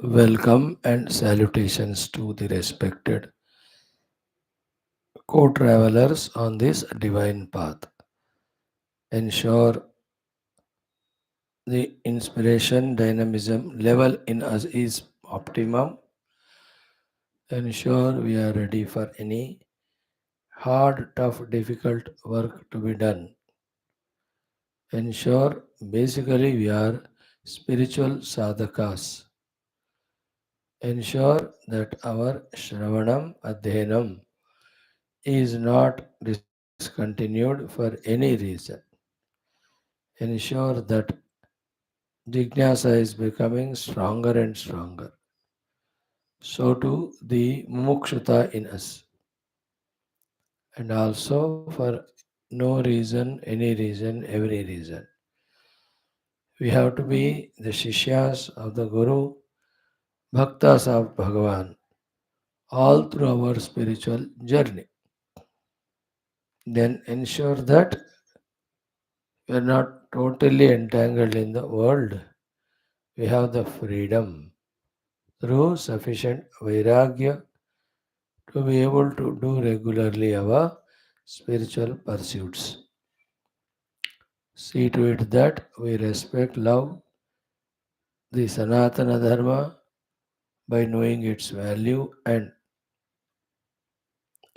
Welcome and salutations to the respected co travelers on this divine path. Ensure the inspiration dynamism level in us is optimum. Ensure we are ready for any hard, tough, difficult work to be done. Ensure basically we are spiritual sadhakas. Ensure that our Shravanam Adhyanam is not discontinued for any reason. Ensure that Jignasa is becoming stronger and stronger. So too the mumukshata in us. And also for no reason, any reason, every reason. We have to be the Shishyas of the Guru, Bhaktas of Bhagawan, all through our spiritual journey. Then ensure that we are not totally entangled in the world. We have the freedom through sufficient vairagya to be able to do regularly our spiritual pursuits. See to it that we respect, love the Sanatana Dharma by knowing its value and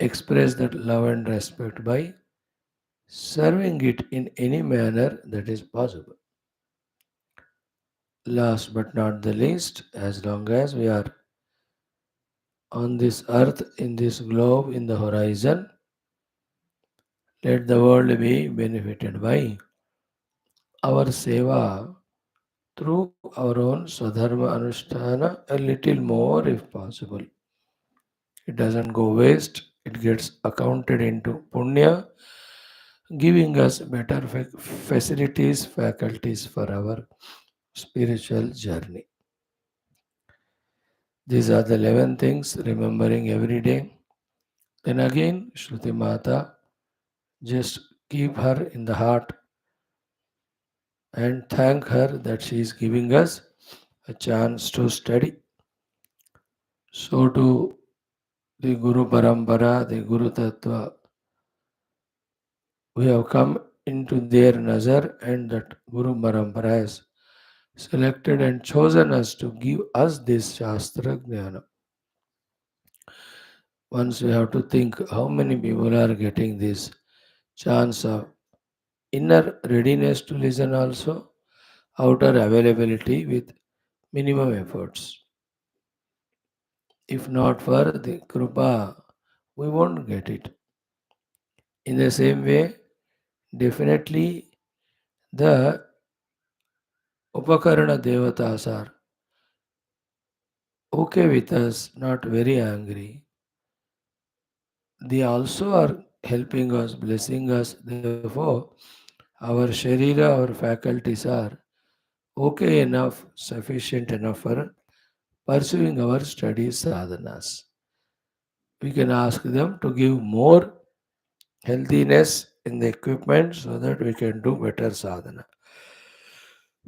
express that love and respect by serving it in any manner that is possible. Last but not the least, as long as we are on this earth, in this globe, in the horizon, let the world be benefited by our seva through our own Swadharma Anushtana a little more if possible. It doesn't go waste, it gets accounted into Punya, giving us better facilities, faculties for our spiritual journey. These are the 11 things remembering every day. Then again, Shruti Mata, just keep her in the heart and thank her that she is giving us a chance to study. So to the Guru Parampara, the Guru Tattva, we have come into their nazar and that Guru Parampara has selected and chosen us to give us this Shastra Jnana. Once we have to think how many people are getting this chance of inner readiness to listen also, outer availability with minimum efforts. If not for the Krupa, we won't get it. In the same way, definitely the Upakarana Devatas are okay with us, not very angry. They also are helping us, blessing us. Therefore, our Sharira, our faculties are okay enough, sufficient enough for pursuing our studies sadhanas. We can ask them to give more healthiness in the equipment so that we can do better sadhana.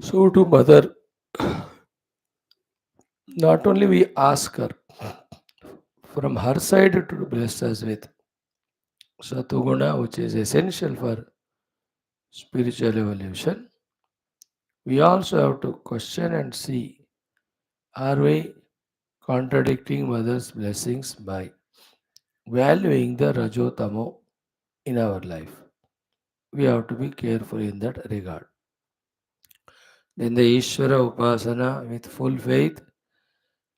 So to mother, not only we ask her from her side to bless us with satuguna, which is essential for spiritual evolution, we also have to question and see, are we contradicting mother's blessings by valuing the rajotamo in our life? We have to be careful in that regard. Then the Ishvara Upasana with full faith,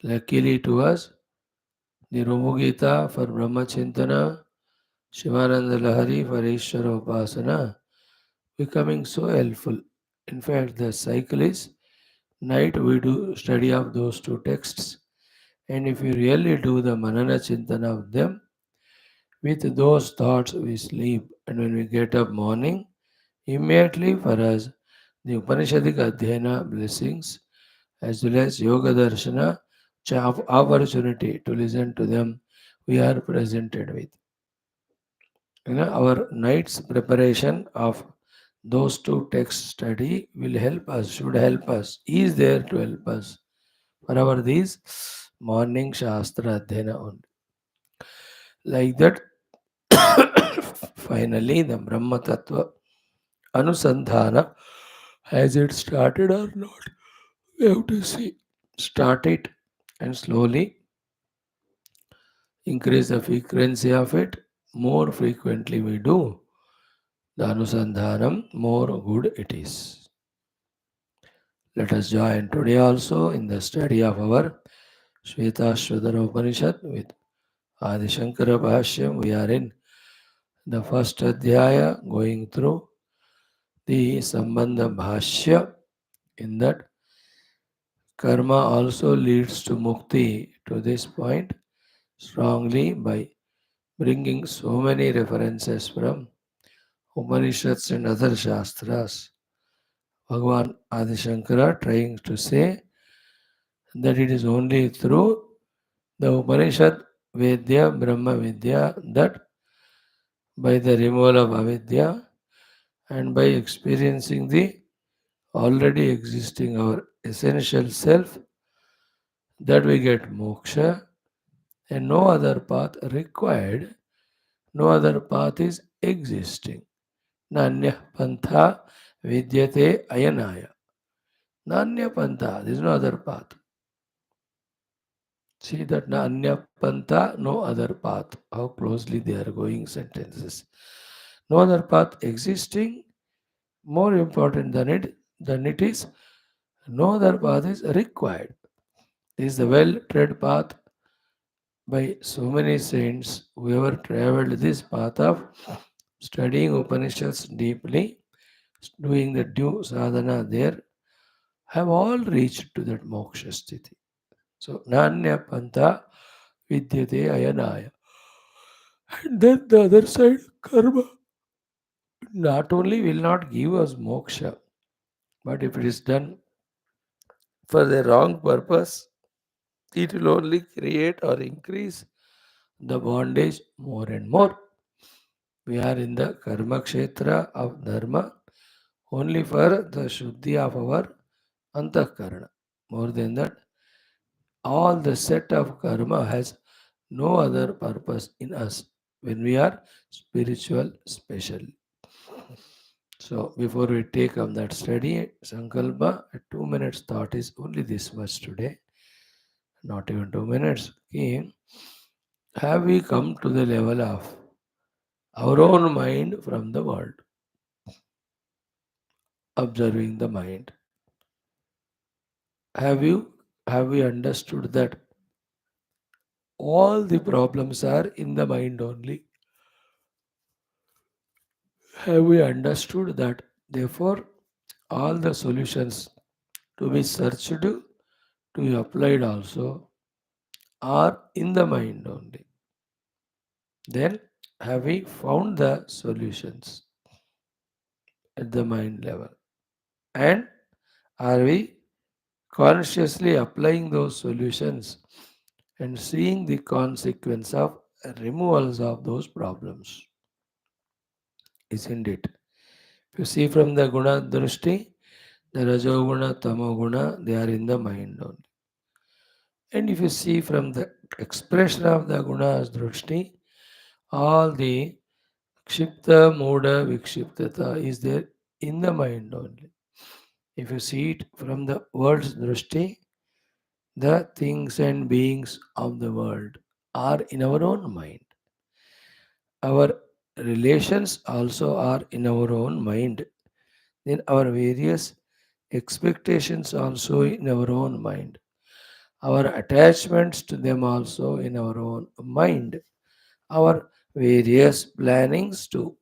luckily to us, the Romugita for Brahmachintana, Shivananda Lahari for Ishvara Upasana, becoming so helpful. In fact, the cycle is night we do study of those two texts, and if we really do the Manana Chintana of them, with those thoughts we sleep, and when we get up morning, immediately for us, the Upanishadic Adhyana blessings as well as Yoga Darshana opportunity to listen to them we are presented with. Our night's preparation of Those two text study will help us, should help us, is there to help us for our these morning Shastra Adhyana only. Like that, finally the Brahma Tattva Anusandhana, has it started or not? We have to see. Start it and slowly increase the frequency of it. More frequently we do, the Anusandhanam, more good it is. Let us join today also in the study of our Shwethashwathara Upanishad with Adi Shankara Bhashyam. We are in the first Adhyaya going through the Sambandha Bhashya. In that, karma also leads to mukti to this point strongly by bringing so many references from Upanishads and other Shastras. Bhagawan Adi Shankara trying to say that it is only through the Upanishad Vedya, Brahma Vidya, that by the removal of avidya and by experiencing the already existing our essential self, that we get moksha, and no other path required, no other path is existing. Nanya pantha vidyate ayanaya. Nanya pantha, there is no other path. See that Nanya pantha, no other path. How closely they are going sentences. No other path existing, more important than it is, no other path is required. This is the well-tread path by so many saints who ever traveled this path of studying Upanishads deeply, doing the due sadhana there, have all reached to that moksha sthiti. So, Nanya Pantha Vidyate Ayanaya. And then the other side, karma, not only will not give us moksha, but if it is done for the wrong purpose, it will only create or increase the bondage more and more. We are in the karma kshetra of dharma only for the shuddhi of our antakarana. More than that, all the set of karma has no other purpose in us when we are spiritual special. So before we take up that study, Sankalpa, a 2 minutes thought is only this much today, not even 2 minutes. Okay. Have we come to the level of our own mind from the world, observing the mind? Have we understood that all the problems are in the mind only? Have we understood that therefore all the solutions to be searched, to be applied also, are in the mind only? Then have we found the solutions at the mind level? And are we consciously applying those solutions and seeing the consequence of removals of those problems? Isn't it? If you see from the guna drushti, the rajoguna, tamoguna, they are in the mind only. And if you see from the expression of the gunas drushti, all the kshipta, moda, vikshiptata is there in the mind only. If you see it from the world's drushti, the things and beings of the world are in our own mind. Our relations also are in our own mind. Then our various expectations also in our own mind. Our attachments to them also in our own mind. Our various plannings to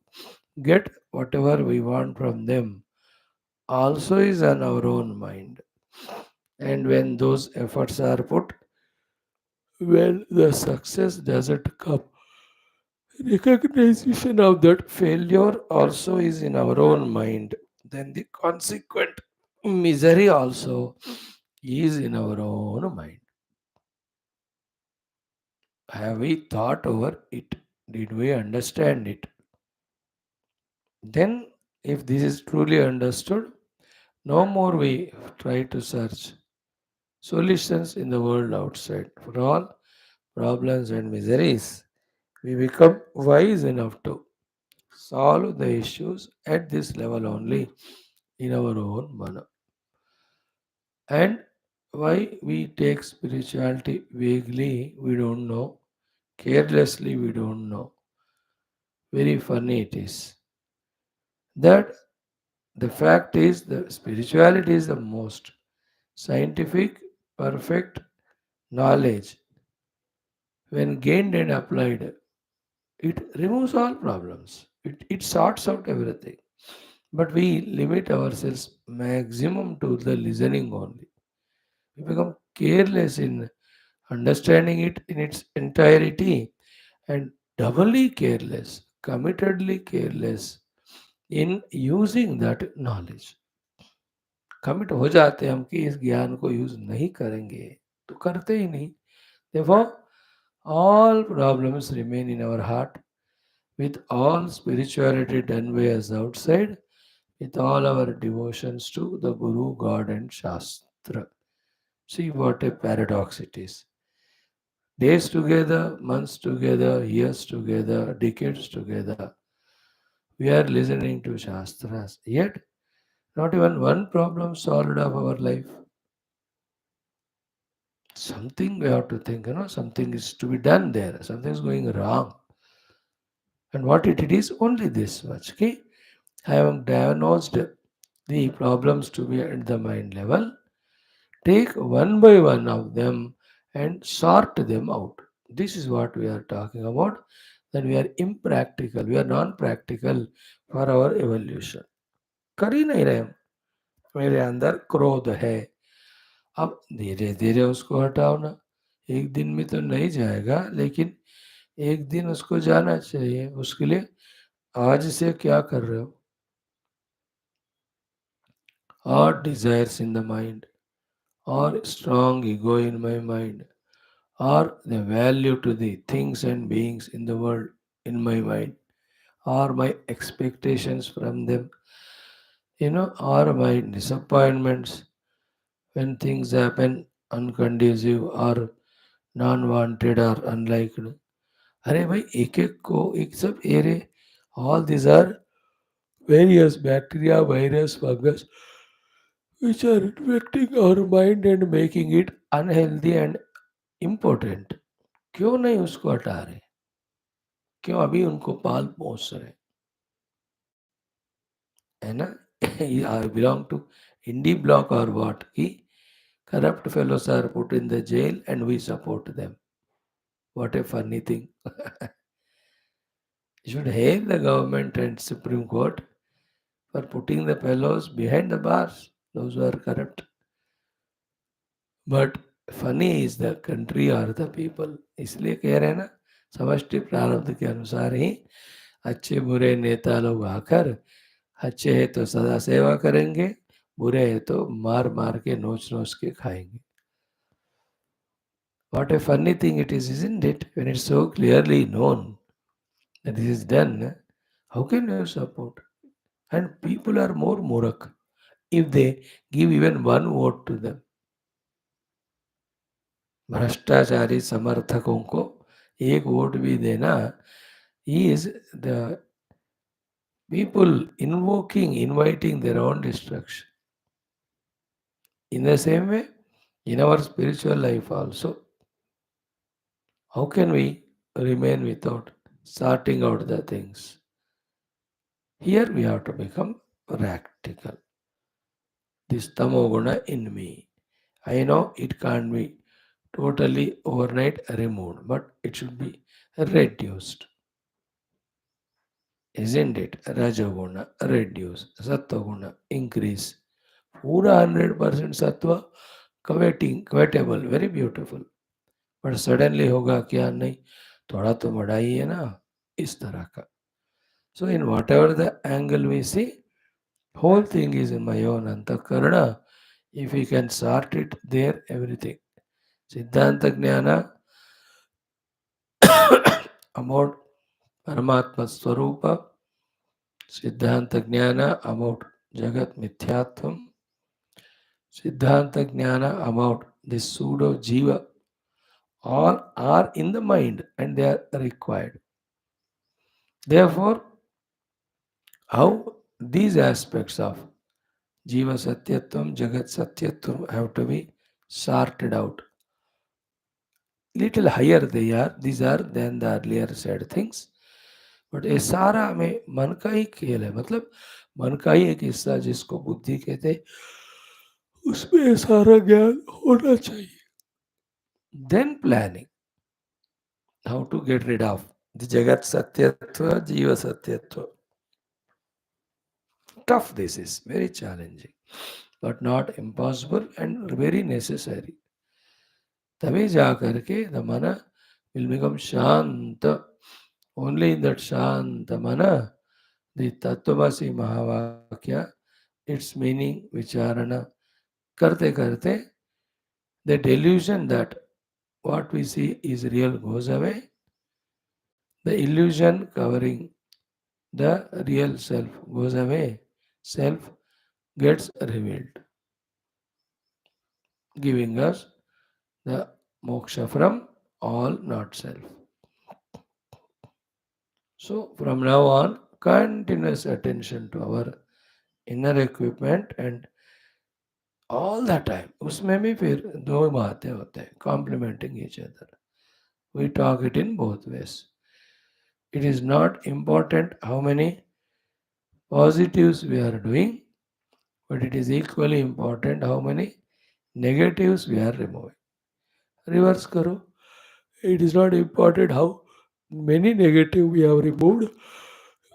get whatever we want from them also is on our own mind. And when those efforts are put, when the success doesn't come, recognition of that failure also is in our own mind. Then the consequent misery also is in our own mind. Have we thought over it? Did we understand it? Then If this is truly understood, no more we try to search solutions in the world outside. For all problems and miseries, we become wise enough to solve the issues at this level only in our own manner. And why we take spirituality vaguely, we don't know. Carelessly, we don't know. Very funny it is. That the fact is, the spirituality is the most scientific, perfect knowledge. When gained and applied, it removes all problems. It sorts out everything. But we limit ourselves maximum to the listening only. We become careless in understanding it in its entirety and doubly careless, committedly careless in using that knowledge. Commit हो जाते हैं हम कि इस ज्ञान को use नहीं करेंगे तो करते ही नहीं. Therefore, all problems remain in our heart with all spirituality done by us outside, with all our devotions to the Guru, God, and Shastra. See what a paradox it is. Days together, months together, years together, decades together, we are listening to Shastras. Yet, not even one problem solved of our life. Something we have to think, something is to be done there, something is going wrong. And what it is, only this much. Okay? I have diagnosed the problems to be at the mind level. Take one by one of them and sort them out. This is what we are talking about. That we are impractical, we are non-practical for our evolution. कर ही नहीं रहे हम. मेरे अंदर क्रोध है. अब धीरे धीरे उसको हटाओ ना. एक दिन में तो नहीं जाएगा, लेकिन एक दिन उसको जाना चाहिए. उसके लिए आज से क्या कर रहे हो? Or desires in the mind, or strong ego in my mind, or the value to the things and beings in the world in my mind, or my expectations from them, or my disappointments when things happen unconducive or non-wanted or unliked. अरे भाई एक एक को एक सब array all these are various bacteria, virus, fungus which are infecting our mind and making it unhealthy and important. क्यों नहीं उसको हटा रहे? क्यों अभी उनको पाल पोस रहे? है ना? I belong to indie block or what? कि corrupt fellows are put in the jail and we support them. What a funny thing. You should hail the government and Supreme Court for putting the fellows behind the bars, those who are corrupt. But funny is the country और the people. इसलिए कह रहे हैं ना, समष्टि प्रारब्ध के अनुसार ही अच्छे बुरे नेता लोग आकर अच्छे है तो सदा सेवा करेंगे, बुरे है तो मार मार के नोच नोच के खाएंगे. What a funny thing it is, isn't it? When it's so clearly known that this is done, how can you support? And people are more murak if they give even one vote to them. भ्रष्टाचारी समर्थकों को एक vote भी देना is the people inviting their own destruction. In the same way, in our spiritual life also, how can we remain without sorting out the things? Here we have to become practical. This tamoguna in me. I know it can't be totally overnight removed, but it should be reduced. Isn't it? Rajaguna reduce, Sattva increase. पूरा 100% सत्व कवेटेबल, very beautiful. But suddenly होगा क्या? नहीं, थोड़ा तो बढ़ाई है ना, इस तरह का. So in whatever the angle we see, whole thing is in my own antakarana. If we can sort it there, everything. Siddhanta Jnana about Paramatma Swarupa Siddhanta Jnana about Jagat Mithyatvam, Siddhanta Jnana about this pseudo Jiva, all are in the mind and they are required. Therefore, how these aspects of Jiva Satyatvam, Jagat Satyatvam have to be sorted out. Little higher they are, these are than the earlier said things. But ये सारा में मन का ही खेल है, मतलब मन का ही एक हिस्सा जिसको बुद्धि कहते हैं, उसमें ये सारा ज्ञान होना चाहिए. Then planning how to get rid of the जगत सत्यत्व जीव सत्यत्व. Tough this is very challenging but not impossible and very necessary. तभी जा करके द मन विल बिकम शांत. ओनली इन दैट शांत मन द तत्वमसि महावाक्य its meaning vicharana karte karte the delusion that what we see is real goes away. The illusion covering the real self goes away. Self gets revealed, giving us the moksha from all not self. So from now on, continuous attention to our inner equipment and all the time. उसमें भी फिर दो बातें होते हैं, complementing each other. We talk it in both ways. It is not important how many positives we are doing, but it is equally important how many negatives we are removing. Reverse karo. It is not important how many negative we have removed,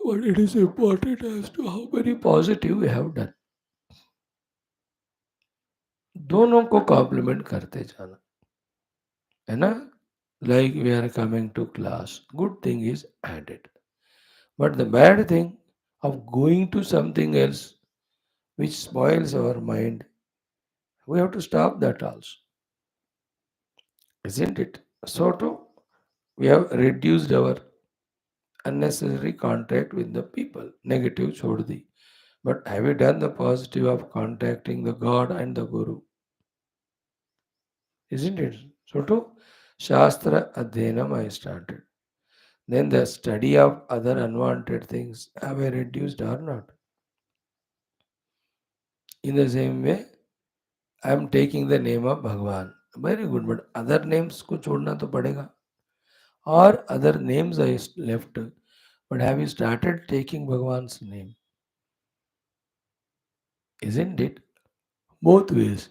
but it is important as to how many positive we have done. दोनों को complement करते जाना है ना. Like we are coming to class, good thing is added. But the bad thing of going to something else which spoils our mind, we have to stop that also, isn't it? So too, we have reduced our unnecessary contact with the people. Negative chhod di. But have you done the positive of contacting the God and the Guru? Isn't it? So too, Shastra Adhyanam I started. Then the study of other unwanted things, have I reduced or not? In the same way, I am taking the name of Bhagavan. Very good, but other names को छोड़ना तो पड़ेगा. Or other names I left, but have you started taking Bhagavan's name? Isn't it? Both ways.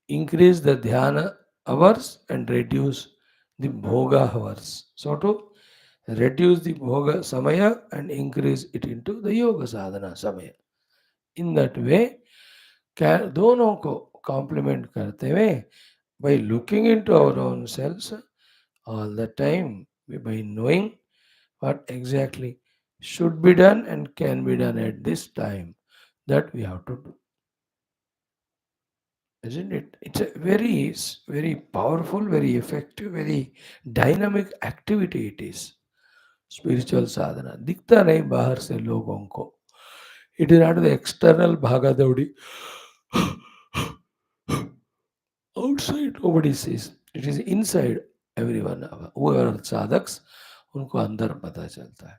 Increase the dhyana hours and reduce the bhoga hours. So to reduce the bhoga samaya and increase it into the yoga sadhana samaya. In that way, दोनों को complement करते हुए, by looking into our own selves all the time, by knowing what exactly should be done and can be done at this time, that we have to do. Isn't it? It's a very powerful, very effective, very dynamic activity it is. Spiritual sadhana. दिखता नहीं बाहर से लोगों को. It is not the external भागा दौड़ी. Outside nobody sees. It is inside everyone. Whoever sadhaks, उनको अंदर पता चलता है.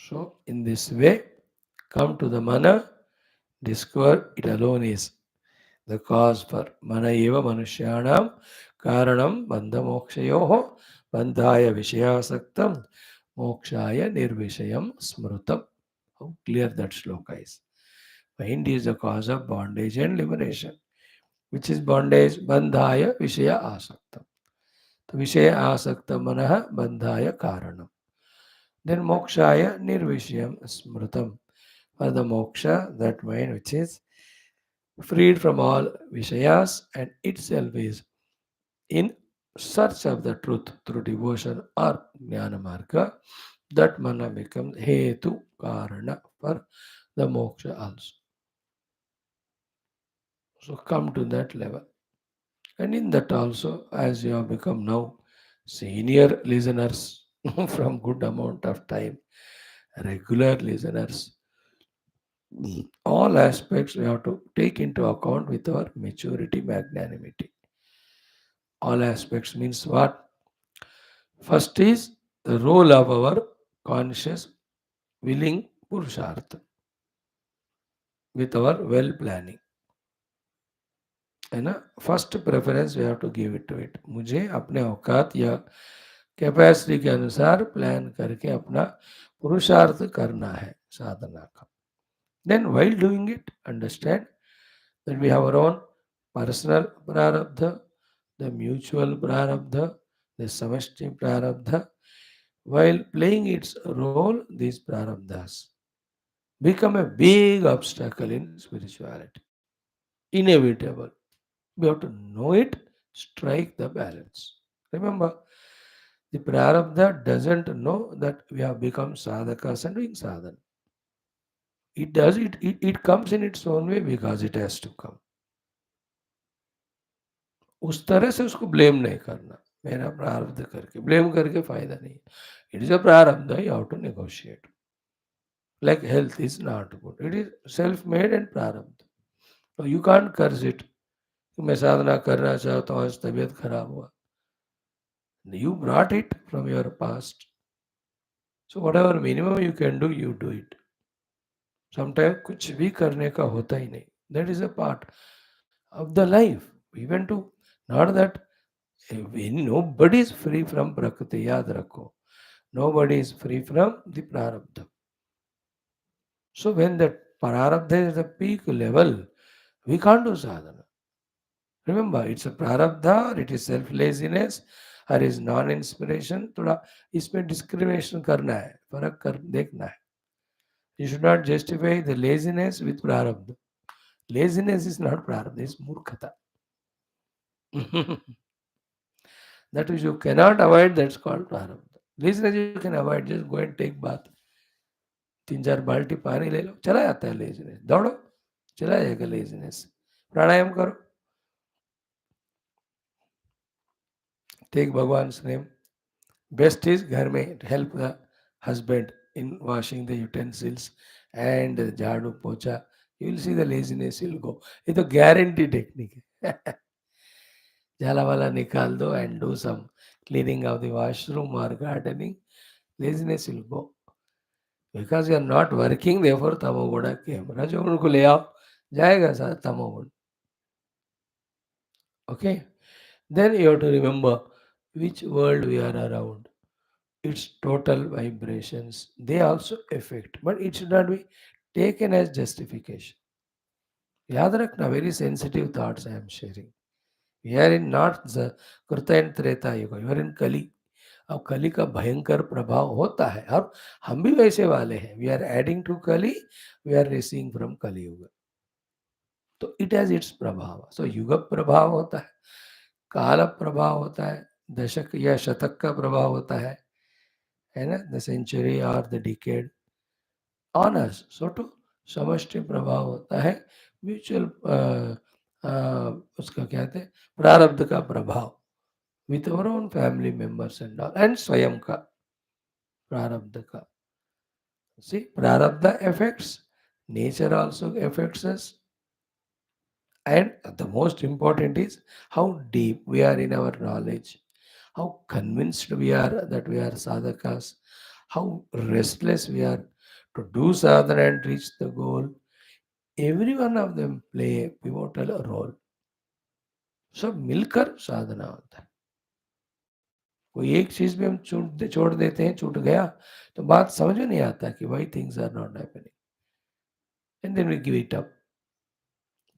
So in this way, come to the mana, discover it alone is the cause for mana eva manushyanam karanam bandha mokshayoho bandhaya vishayasaktam mokshaya nirvishayam smrutam. How clear that shloka is. Mind is the cause of bondage and liberation. Which is bondage? Bandhaya vishaya asaktam. So vishaya asaktam manah bandhaya karanam. Then mokshaya nirvishayam smrutam. For the moksha, that mind which is freed from all vishayas and itself is in search of the truth through devotion or jnana marga, that mana becomes hetu karana for the moksha also. So come to that level. And in that also, as you have become now senior listeners, from good amount of time. Regular listeners, all aspects we have to take into account with our maturity, magnanimity. All aspects means what? First is the role of our conscious willing purushartha with our well planning. है ना? First preference we have to give it to it. मुझे अपने औकात या capacity के अनुसार plan करके अपना पुरुषार्थ करना है साधना का. Then while doing it, understand that we have our own personal prarabdha, the mutual prarabdha, the samashti prarabdha. While playing its role, these prarabdhas become a big obstacle in spirituality. Inevitable. We have to know it, strike the balance. Remember, the prarabdha doesn't know that we have become sadhakas and doing sadhana. It does it comes in its own way because it has to come. उस तरह से उसको blame नहीं करना. मेरा प्रारब्ध करके blame करके फायदा नहीं. It is a prarabdha, you have to negotiate. Like health is not good. It is self-made and prarabdha. So you can't curse it. मैं साधना करना चाहता हूँ, आज तबीयत खराब हुआ. You brought it from your past. So whatever minimum you can do, you do it. Sometimes कुछ भी करने का होता ही नहीं. That is a part of the life. Even to not that nobody is free from prakriti. याद रखो. Nobody is free from the prarabdha. So when that prarabdha is the peak level, we can't do sadhana. Remember, it's a prarabdha, or it is self laziness, or is non inspiration. थोड़ा इसमें discrimination करना है, फर्क कर देखना है. You should not justify the laziness with prarabdha. Laziness is not prarabdha, it's murkhata. That which you cannot avoid, that's called prarabdha. Laziness you can avoid, just go and take bath. 3-4 बाल्टी पानी ले लो, चला जाता है laziness. दौड़ो, चला जाएगा laziness. प्राणायाम करो, टेक भगवान्स नेम. बेस्ट इज घर में help the husband in washing the utensils and झाड़ू पोछा. You will see the laziness will go. ये तो guarantee technique है. झाला वाला निकाल दो and do some cleaning of the washroom or gardening. Laziness will go. Because you are not working, therefore तमोगुण came. रजोगुण को ले आओ, जाएगा सारा तमोगुण. Okay? Then you have to remember which world we are around. Its total vibrations, they also affect, but it should not be taken as justification. याद रखना, very sensitive thoughts I am sharing. We are in not the कृत and Treta युग, you are in कली. अब कली का भयंकर प्रभाव होता है और हम भी वैसे वाले हैं. वी आर एडिंग टू कली, वी आर रिसीविंग फ्रॉम कली युग. तो इट हैज इट्स प्रभाव. सो युग प्रभाव होता है, काल प्रभाव होता है, दशक या शतक का प्रभाव होता है ना, द सेंचुरी और the decade on us. So to समष्टि प्रभाव होता है, म्यूचुअल उसका क्या कहते हैं, प्रारब्ध का प्रभाव with our own family members and all, and स्वयं का प्रारब्ध का. See, prarabdha affects, nature also affects us, and the most important is how deep we are in our knowledge, how convinced we are that we are sadhakas, how restless we are to do sadhana and reach the goal. Every one of them play a pivotal role. सब मिलकर साधना होता है. कोई एक चीज भी हम छोड़ देते हैं, छूट गया तो बात समझ में नहीं आता कि why things are not happening, and then we give it up.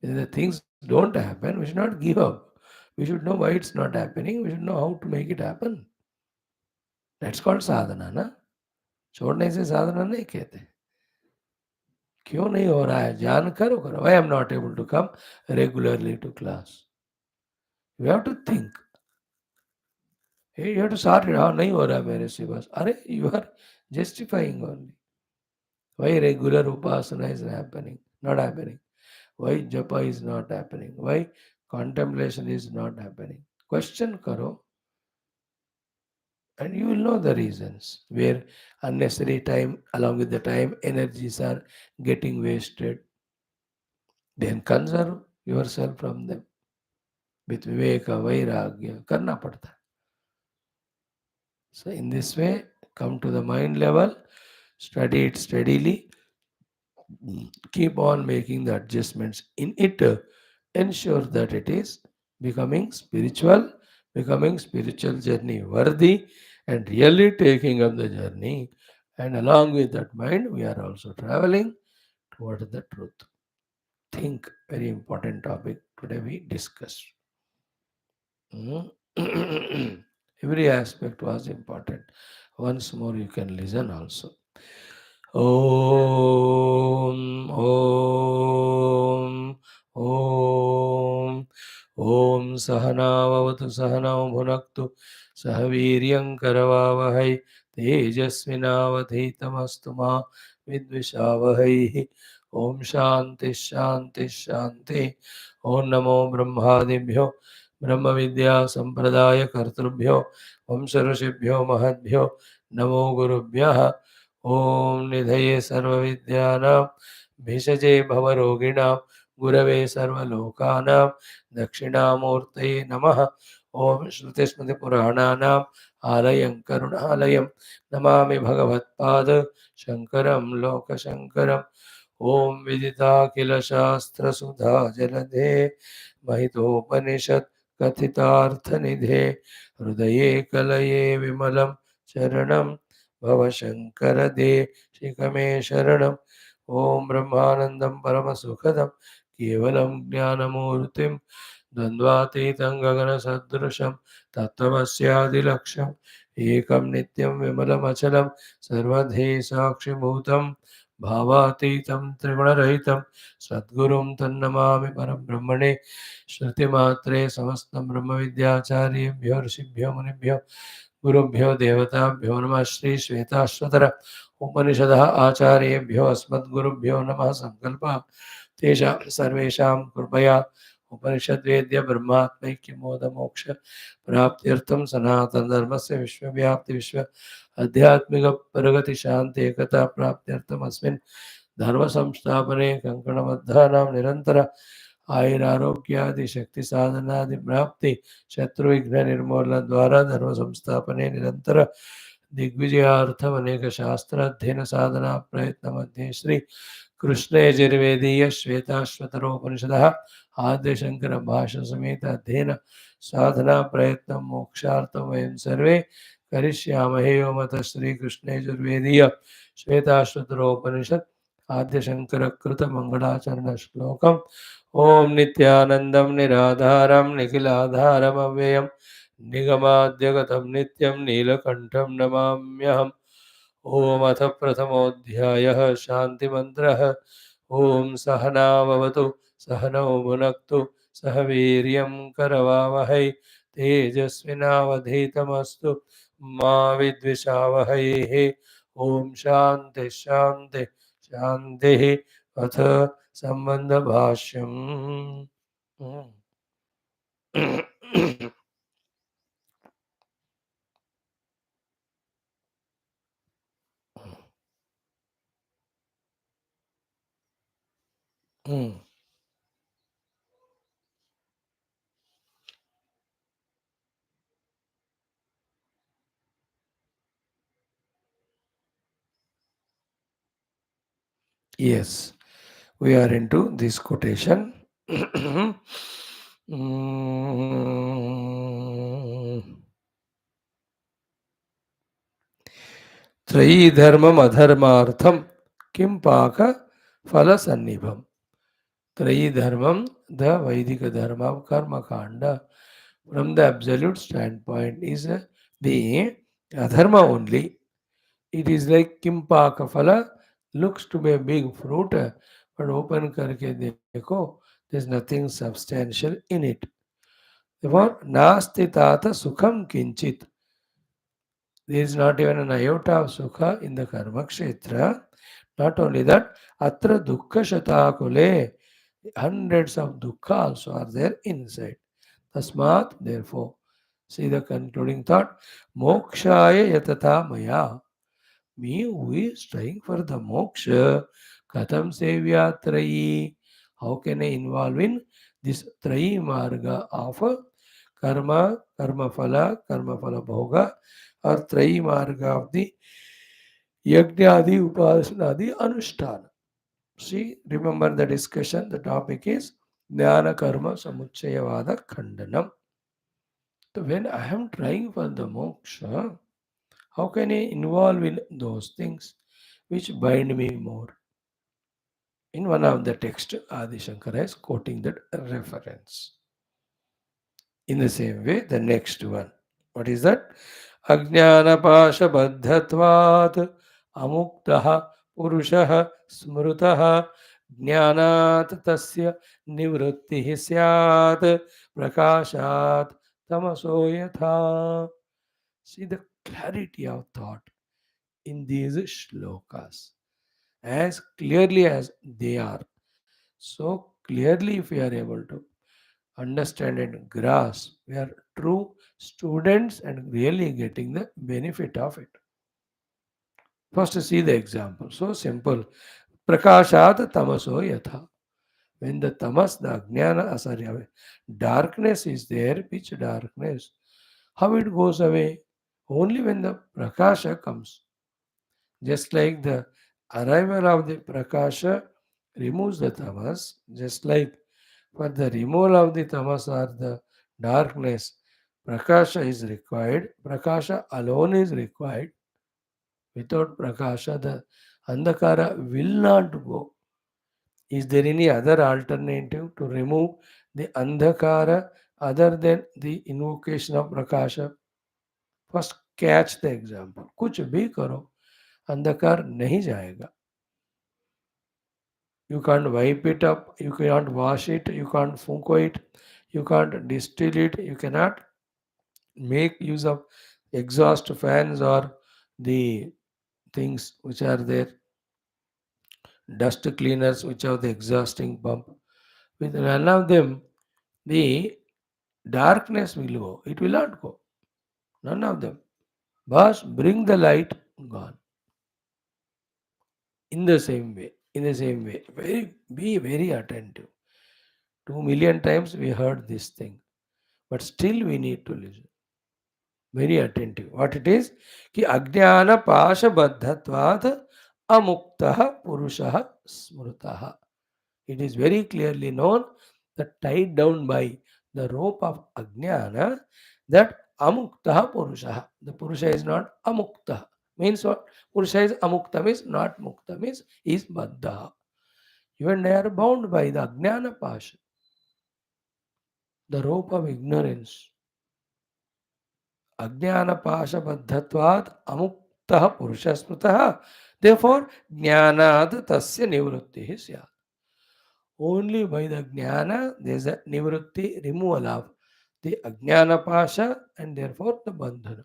When the things don't happen, we should not give up. We should know why it's not happening. We should know how to make it happen. That's called sadhana, ना. छोड़ने से साधना नहीं कहते. क्यों नहीं हो रहा है, जान करो करो. Why I'm not able to come regularly to class? You have to think. Hey, you have to sort it. हाँ नहीं हो रहा है मेरे से बस. अरे you are justifying only. Why regular upasana is happening, not happening? Why japa is not happening? Why contemplation is not happening? Question karo. And you will know the reasons where unnecessary time, along with the time, energies are getting wasted. Then conserve yourself from them with viveka, vairagya, karna padta. So in this way, come to the mind level, study it steadily, keep on making the adjustments in it, ensure that it is becoming spiritual journey worthy, and really taking up the journey. And along with that mind, we are also traveling toward the truth. Think, very important topic today we discussed. Mm. Every aspect was important. Once more, you can listen also. Om, Om, Om, Om Sahanavavatu Sahanau Bhunaktu Sahaviryam Karavavahai Tejasvinavadhitamastu Ma Vidvishavahai. Om Shanti Shanti Shanti. Om Namo Brahmadibhyo Brahma Vidya Sampradaya Kartrubhyo Om Sarashibhyo Mahadbhyo Namo Gurubhyah. Om Nidhaye Sarvavidyanam Bhishajay Bhavaroginam Gurave Sarvalokana Dakshinamurtaye Namaha. Om Shruti Smriti Purananam Alayam Karunalayam Namami Bhagavatpada Shankaram Lokashankaram. Om Vidita Shastra Sudha Jalade Mahitopanishad Kathitarthanidhe Hrudaye Kalaye Vimalam Charanam Bhavashankara De Shikame Sharanam. Om Brahmanandam Paramasukadam Kevalam Jnanamurtim Dvandvatītam Gagana Sadrusham Tattvasyadilaksham Ekam Nityam Vimalam Achalam Sarvadhe Sakshibhutam Bhavatītam Triguna Sadgurum Tannamami Parabrahmane Shruti Samastam Brahma Vidyacharya ऋषिभ्यो मुनिभ्यो गुरुभ्यो देवताभ्यो नमः श्री श्वेताश्वतर उपनिषदः आचार्येभ्यो अस्मद्गुरुभ्यो नमः संकल्प तेषां सर्वेषां कृपया उपनिषद्वेद्य ब्रह्मात्मैक्यमोद मोक्ष प्राप्त्यर्थं सनातन धर्मस्य विश्वव्याप्ति विश्व आध्यात्मिक प्रगति शांति एकता प्राप्त्यर्थम अस्मिन् धर्म संस्थापने कंकणबद्धानां निरंतर आयुरारोग्यादि शक्ति साधनादि प्राप्ति शत्रु विघ्न निर्मूलन द्वारा धर्म संस्थापने निरंतर दिग्विजयार्थम अनेक शास्त्र अध्ययन साधना प्रयत्न मध्ये श्री कृष्ण यजुर्वेदीय श्वेताश्वतरोपनिषदः आद्य शंकर भाष्य समेत अध्ययन साधना प्रयत्न मोक्षार्थम वयं सर्वे करिष्यामहे ओम तत् श्री कृष्ण यजुर्वेदीय श्वेताश्वतरोपनिषद आद्य शंकर कृत मंगलाचरण श्लोकम ओम नित्यानंदम निराधारम निखिलाधारम अव्ययम निगमाद्यगतम नित्यम नीलकंठम नमाम्यहम्। ओम अथ प्रथमोऽध्यायः शान्तिमन्त्रः। ओम सहनाववतु सहनौ भुनक्तु सह वीर्यं करवावहै तेजस्विनावधीतमस्तु मा विद्विषावहैः। ओम शान्ति शान्ति शान्तिः। अथ संबंध भाष्यम। Yes, we are into this quotation. त्रयी धर्मम अधर्मार्थम किम पाक फल सन्निभम. त्रयी dharmam, the Vedic dharma of karma kanda, from the absolute standpoint, is the adharma only. It is like kimpaka phala, looks to be a big fruit, but open karke dekho, there is nothing substantial in it. Therefore, nasti tata sukham kinchit. There is not even an iota of sukha in the karma kshetra. Not only that, atra dukkha shatakule, hundreds of dukkha also are there inside. Tasmat, therefore, See the concluding thought. Mokshaya yatata maya. Me who is trying for the moksha, katham sevya trayi. How can I involve in this trayi marga of karma phala bhoga, or trayi marga of the yajnadi, upasanadi, anushtana. See, remember the discussion. The topic is jnana karma samuchayavada khandanam. So when I am trying for the moksha, how can I involve in those things which bind me more? In one of the text, Adi Shankara is quoting that reference. In the same way, the next one. What is that? Ajnanapashabadhatvat amuktaha purushah smrutah jnanat tasya nivrittihi syat prakashat tamaso yatha. See the clarity of thought in these shlokas. As clearly as they are, so clearly if we are able to understand and grasp, we are true students and really getting the benefit of it. First, see the example. So simple. Prakashat tamaso yatha. When the tamas, the ajnana, sorry, darkness is there, pitch darkness, how it goes away? Only when the prakasha comes. Just like the arrival of the prakasha removes the tamas, just like for the removal of the tamas or the darkness, prakasha is required. Prakasha alone is required. Without prakasha, the andhakara will not go. Is there any other alternative to remove the andhakara other than the invocation of prakasha? First catch the example. कुछ भी करो अंधकार नहीं जाएगा. You can't wipe it up, you can't wash it, you can't funko it, you can't distill it, you cannot make use of exhaust fans or the things which are there, dust cleaners which have the exhausting pump. With none of them, the darkness will go. It will not go. None of them. Boss, bring the light, gone. In the same way, be very attentive. 2 million times we heard this thing, but still we need to listen. Very attentive. What it is? Ki ajnana pasha baddhatvat amuktaha purushah smrutaha. It is very clearly known that tied down by the rope of ajnana, that amuktaha purusha. The purusha is not amukta. Means what? Purusha is amukta, means not mukta, means is baddha. You and I are bound by the ajnana pasha, the rope of ignorance. Ajnana pasha baddhatvat amukta purusha smrutaha. Therefore, jnanad tasya nivrutti syat. Only by the jnana there is a nivrutti, removal of the ajnana pasha, and therefore the bandhana.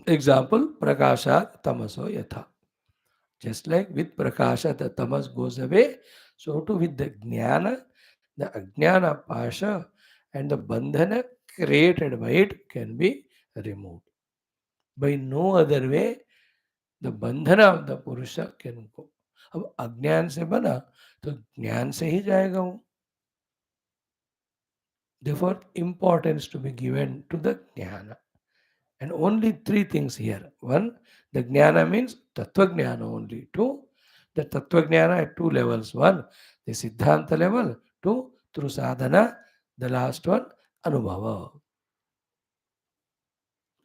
Example, prakasha tamaso yatha. Just like with prakasha the tamas goes away, so too with the jnana, the ajnana pasha and the bandhana created by it can be removed. By no other way the बंधना of the पुरुष can go. अब अज्ञान से बना तो ज्ञान से ही जाएगा वो. Therefore, importance to be given to the jnana. And only three things here. One, the jnana means tattva jnana only. Two, the tattva jnana at two levels. One, the siddhanta level. Two, through sadhana. The last one, anubhava.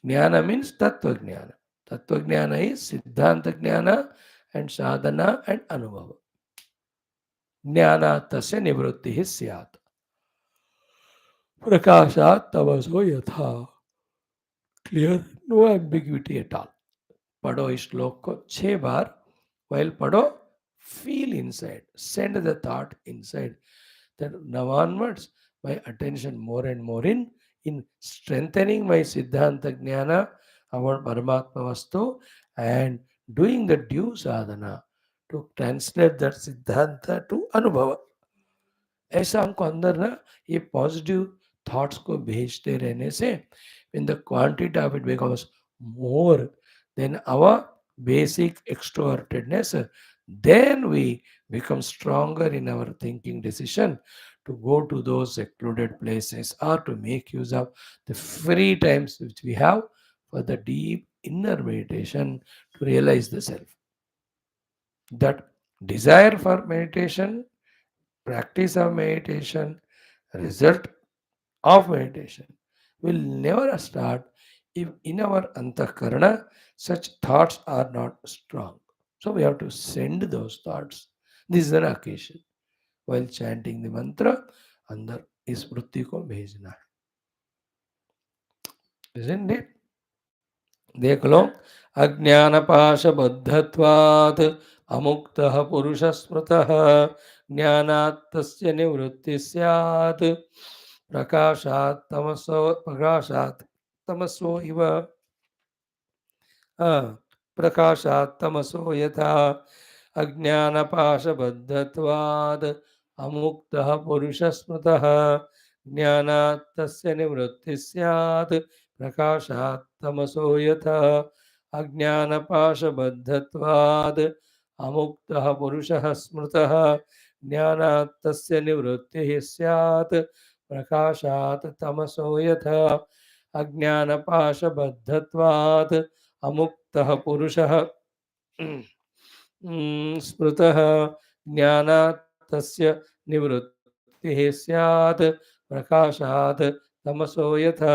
Jnana means tattva jnana. Tattva jnana is siddhanta jnana and sadhana and anubhava. Jnana tasya nivrutti syat. Prakashat tavaso yatha. Clear? No ambiguity at all. पढ़ो इस श्लोक को 6 बार. While पढ़ो, feel inside, send the thought inside. That now onwards, my attention more and more in strengthening my Siddhanta Jnana about Paramatma Vastu and doing the due sadhana to translate that Siddhanta to Anubhava. ऐसा हमको अंदर ना ये positive thoughts को भेजते रहने से when the quantity of it becomes more than our basic extrovertedness, then we become stronger in our thinking decision to go to those secluded places or to make use of the free times which we have for the deep inner meditation to realize the self. That desire for meditation, practice of meditation, result of meditation will never start if in our antakarana such thoughts are not strong. So we have to send those thoughts. This is an occasion. While chanting the mantra, अंदर इस वृत्ति को भेजना है. Isn't it? देख लो. अज्ञानपाशबद्धत्वात् अमुक्तः पुरुषः स्मृतः ज्ञानात् तस्य निवृत्तिः स्यात् प्रकाशात् तमसो इव प्रकाशात् तमसो यथा अज्ञानपाशबद्धत्वात् अमुक्तः पुरुषः स्मृतः ज्ञानात् तस्य निवृत्तिः स्यात् प्रकाशात् तमसो यथा अज्ञानपाशबद्धत्वात् अमुक्तः पुरुषः स्मृतः ज्ञानात् तस्य निवृत्तिः स्यात् प्रकाशात् तमसो यथा अज्ञानपाशबद्धत्वात् अमुक्तः पुरुषः स्मृतः ज्ञानात् तस्य निवृत्तिः स्यात् प्रकाशात् तमसो यथा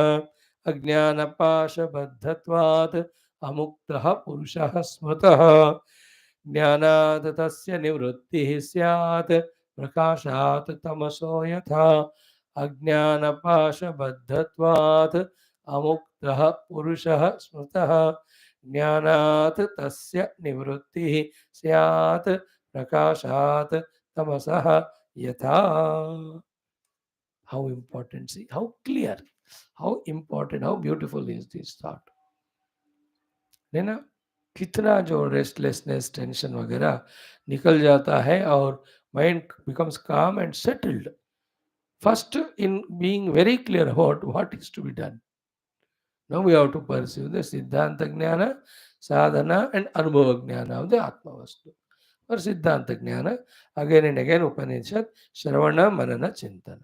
अज्ञानपाशबद्धत्वात् अमुक्तः पुरुषः स्मृतः ज्ञानात् तस्य निवृत्तिः स्यात् प्रकाशात् तमसो यथा अज्ञानपाशबद्धत्वात् अमुक्तः पुरुषः स्मृतः ज्ञानात् तस्य निवृत्तिः स्यात् प्रकाशात् तमसः यथा. How important, see, how clear, how important, how beautiful is this thought. है ना? कितना जो रेस्टलेसनेस टेंशन वगैरह निकल जाता है और mind becomes calm and settled. First, in being very clear about what is to be done. Now we have to pursue the Siddhanta Jnana, Sadhana and Anubhava Jnana of the Atma Vastu. For Siddhanta Jnana, again and again Upanishad, Shravana, Manana, Chintana.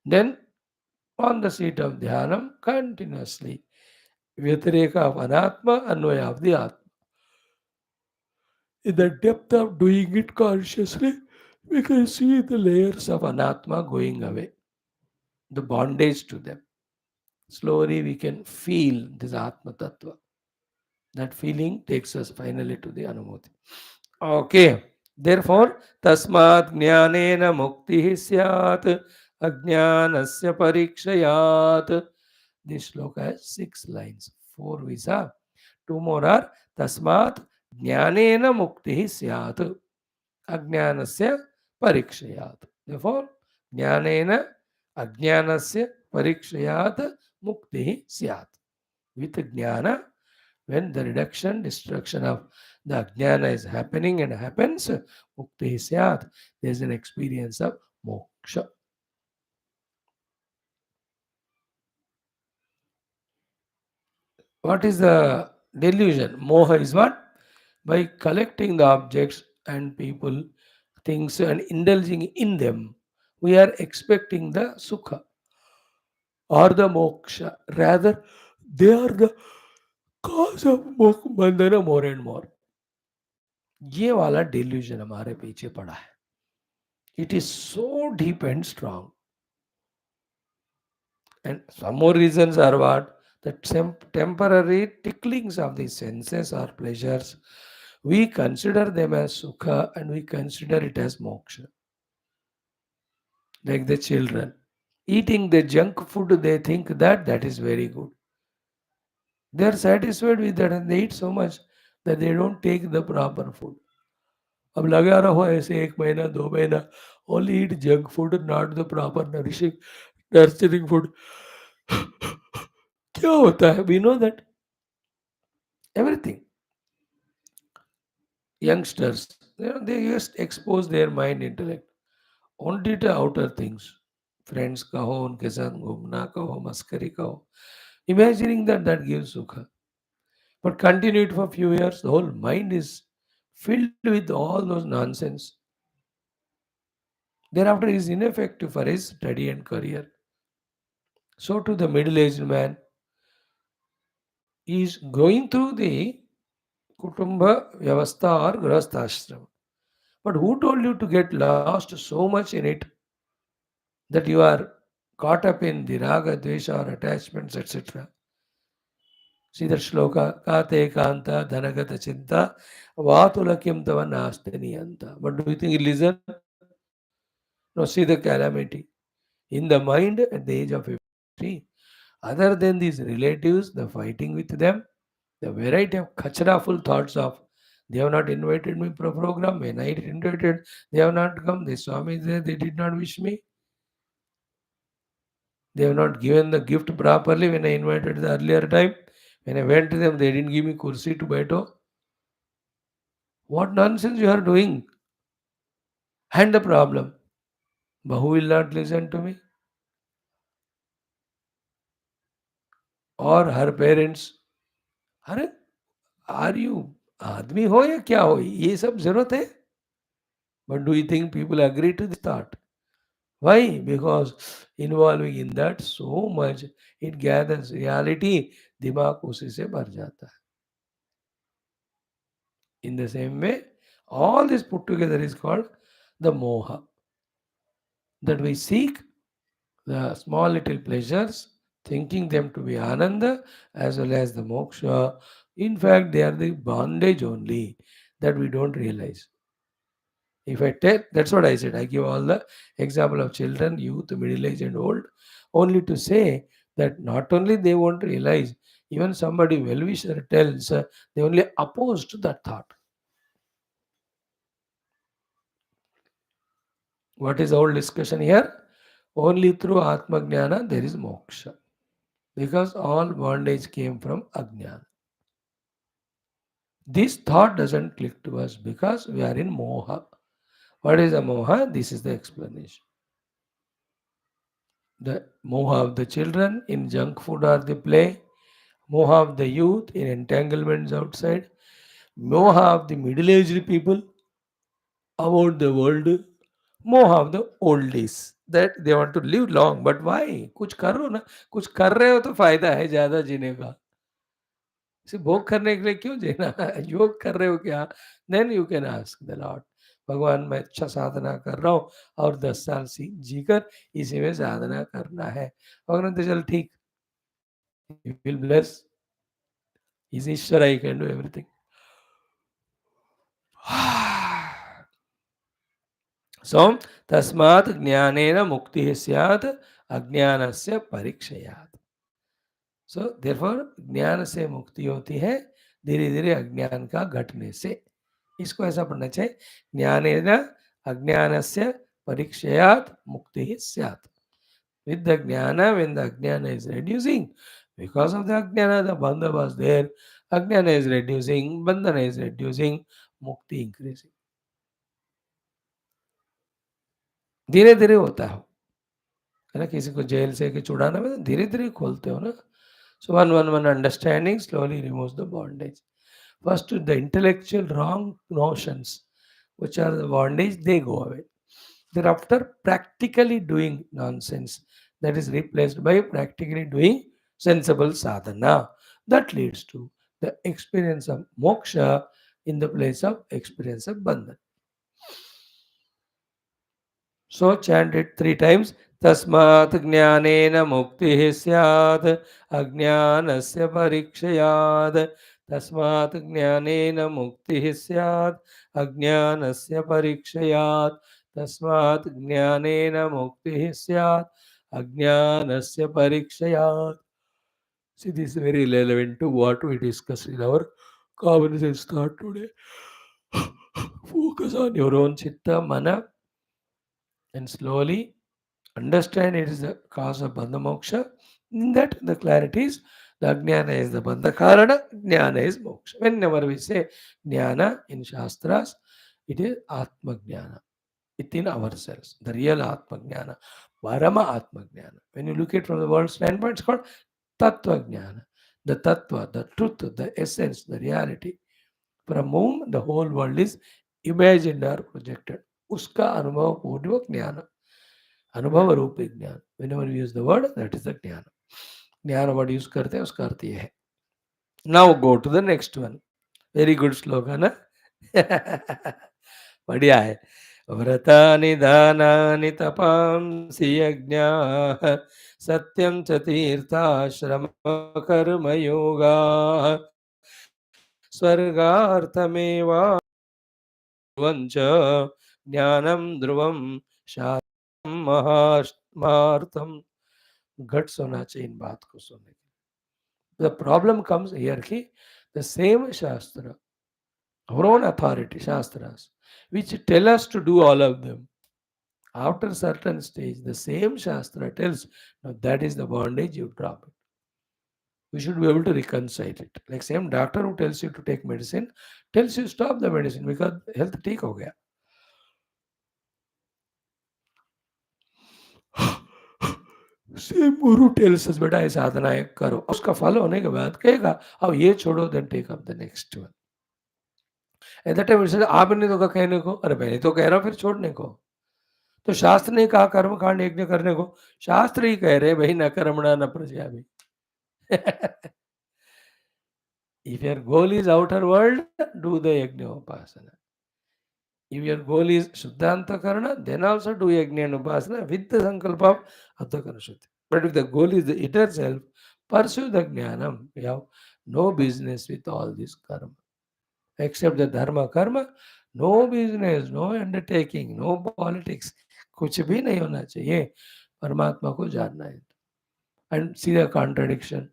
Then, on the seat of Dhyanam, continuously, Vyatireka of Anatma, Anvaya of the Atma. In the depth of doing it consciously, we can see the layers of Anatma going away, the bondage to them. Slowly we can feel this Atma Tattva. That feeling takes us finally to the Anumati. Okay. Therefore, Tasmat Jnanena Mukti Syat Ajnanasya Parikshayat. This shloka has 6 lines. 4 we saw. 2 more are Tasmat Jnanena Mukti Syat Ajnanasya Parikshayat. Therefore, Jnanena Ajnanasya Parikshayat Mukti Syat. With Jnana, when the reduction, destruction of the Ajnana is happening and happens, Mukti Syat, there is an experience of moksha. What is the delusion? Moha is what? By collecting the objects and people, things and indulging in them, we are expecting the sukha or the moksha. Rather, they are the cause of bandhana more and more. ये वाला delusion हमारे पीछे पड़ा है. It is so deep and strong. And some more reasons are what? The temporary ticklings of the senses or pleasures, we consider them as sukha and we consider it as moksha. Like the children. Eating the junk food, they think that that is very good. They are satisfied with that and they eat so much that they don't take the proper food. अब लगा रहो ऐसे 1 महीना 2 महीना, only eat junk food, not the proper nurturing food. क्या होता है? We know that everything. Youngsters, they just expose their mind intellect. only the outer things. Friends kaho, unke साथ घूमना kaho, मस्करी kaho. Imagining that that gives sukha. But continue it for a few years, the whole mind is filled with all those nonsense. Thereafter, he is ineffective for his study and career. So, to the middle aged man, he is going through the Kutumba Vyavastha or Grahasthashram. But who told you to get lost so much in it that you are caught up in the raga, dvesha, or attachments, etc.? See that shloka, kate kanta dhanagata chinta vatulakyam tava nastani. But do you think he listen? No, see the calamity. In the mind at the age of 50, other than these relatives, the fighting with them, the variety of kachra-full thoughts of they have not invited me for a program. When I invited, they have not come. The Swami said they did not wish me. They have not given the gift properly when I invited the earlier time. When I went to them, they didn't give me kursi to baito. What nonsense you are doing? And the problem, Bahu will not listen to me, or her parents. अरे are you आदमी हो या क्या हो, ये सब जरूरत है. But do you think people agree to this thought? Why? Because involving in that so much, it gathers reality, दिमाग उसी से भर जाता है. In the same way, all this put together is called the moha. That we seek the small little pleasures, thinking them to be ananda as well as the moksha. In fact, they are the bondage only that we don't realize. If I tell, that's what I said. I give all the example of children, youth, middle age, and old, only to say that not only they won't realize, even somebody well wisher tells, they only oppose to that thought. What is our discussion here? Only through Atma Jnana there is moksha. Because all bondage came from Ajnana. This thought doesn't click to us because we are in moha. What is a moha? This is the explanation. The moha of the children in junk food or the play, moha of the youth in entanglements outside, moha of the middle-aged people about the world, moha of the old days that they want to live long. But why? कुछ करो ना, कुछ कर रहे हो तो फायदा है ज्यादा जीने का. सिर्फ भोग करने के लिए क्यों जीना? योग कर रहे हो क्या? Then you can ask the lord, भगवान मैं अच्छा साधना कर रहा हूँ और 10 साल जीकर इसी में साधना करना है. भगवान तो चल ठीक, यू विल ब्लेस, इज ईश्वर, I can do everything. So तस्मात् ज्ञानेन मुक्तिः स्यात् अज्ञानस्य परीक्षयात्. सो देयरफॉर ज्ञान से मुक्ति होती है धीरे धीरे अज्ञान का घटने से. इसको ऐसा पढ़ना चाहिए, ज्ञानेन अज्ञानस्य परीक्षयात् मुक्तिः स्यात्. With the jnana, when the ajnana is reducing, because of the ajnana, the bandha was there, ajnana is reducing, bandhana is reducing, mukti increasing. धीरे धीरे होता है ना. किसी को जेल से कि छुड़ाना में धीरे धीरे खोलते हो ना. So one understanding slowly removes the bondage. First, the intellectual wrong notions, which are the bondage, they go away. Thereafter, practically doing nonsense, that is replaced by practically doing sensible sadhana. That leads to the experience of moksha in the place of experience of bandhan. So chant it 3 times. तस्मात् ज्ञानेन मुक्तिः स्यात् अज्ञानस्य परीक्षयात्. तस्मात् ज्ञानेन मुक्तिः स्यात् अज्ञानस्य परीक्षयात्. तस्मात् ज्ञानेन मुक्तिः स्यात् अज्ञानस्य परीक्षयात्. See, this is very relevant to what we discussed in our common sense thought today. Focus on your own chitta, mana, and slowly understand it is the cause of bandha moksha. In that, the clarity is the jnana is the bandha karana, jnana is moksha. Whenever we say jnana in Shastras, it is Atma Jnana. within ourselves. The real Atma Jnana, Parama Atma Jnana. When you look at it from the world standpoint, it's called Tattva Jnana. The Tattva, the truth, the essence, the reality, from whom the whole world is imagined or projected. Uska Anubhava Purvak Jnana. Anubhava Rupi Jnana. Whenever we use the word, that is the Jnana. Jnana word use karte hai, uska arth ye hai. Now go to the next one. Very good slogan, na? बढ़िया है. व्रतानि दानानि तपांसि यज्ञाः सत्यं च तीर्थाश्रम कर्मयोगाः स्वर्गार्थमेवार्वं च ज्ञानं ध्रुवं शास्त्रं महात्मार्थम. Guts होना चाहिए इन बात को सुनने के. The problem comes here कि the same shastra, our own authority, Shastras, which tell us to do all of them. After a certain stage, the same Shastra tells, now that is the bondage, you drop it. We should be able to reconcile it. Like same doctor who tells you to take medicine, tells you stop the medicine because health ठीक हो गया. Same guru tells us, बेटा ये साधना है करो. उसका फल होने के बाद कहेगा, अब ये छोड़ो, then take up the next one. At that time, आपने तो कहा कहने को, अरे मैंने तो कह रहा हूँ फिर छोड़ने को. तो शास्त्र ने कहा कर्म कांड यज्ञ करने को, शास्त्र ही कह रहे भाई न कर्मणा न प्रजा भी. If your goal is outer world, do the yajna upasana. If your goal is Shuddhanta Karana, then also do yajna and upasana with the sankalpa of Adhakana Shuddhi. But if the goal is the inner self, pursue the jnanam. You have no business with all this karma. Except the dharma karma, no business, no undertaking, no politics. कुछ भी नहीं होना चाहिए. परमात्मा को जानना है. And see the contradiction.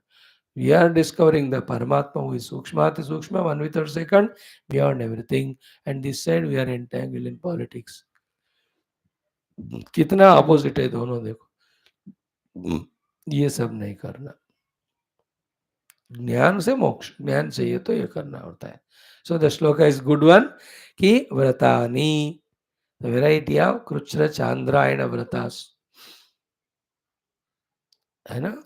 We are discovering the Paramatma who is Sukshmati Sukshma, 1/3 second, beyond everything. And this side we are entangled in politics. कितना opposite है दोनों देखो. ये सब नहीं करना. ज्ञान से मोक्ष, ज्ञान चाहिए तो ये करना होता है. So the shloka is good one. कि व्रतानि, the variety of Kruchra Chandrayana vratas. है ना.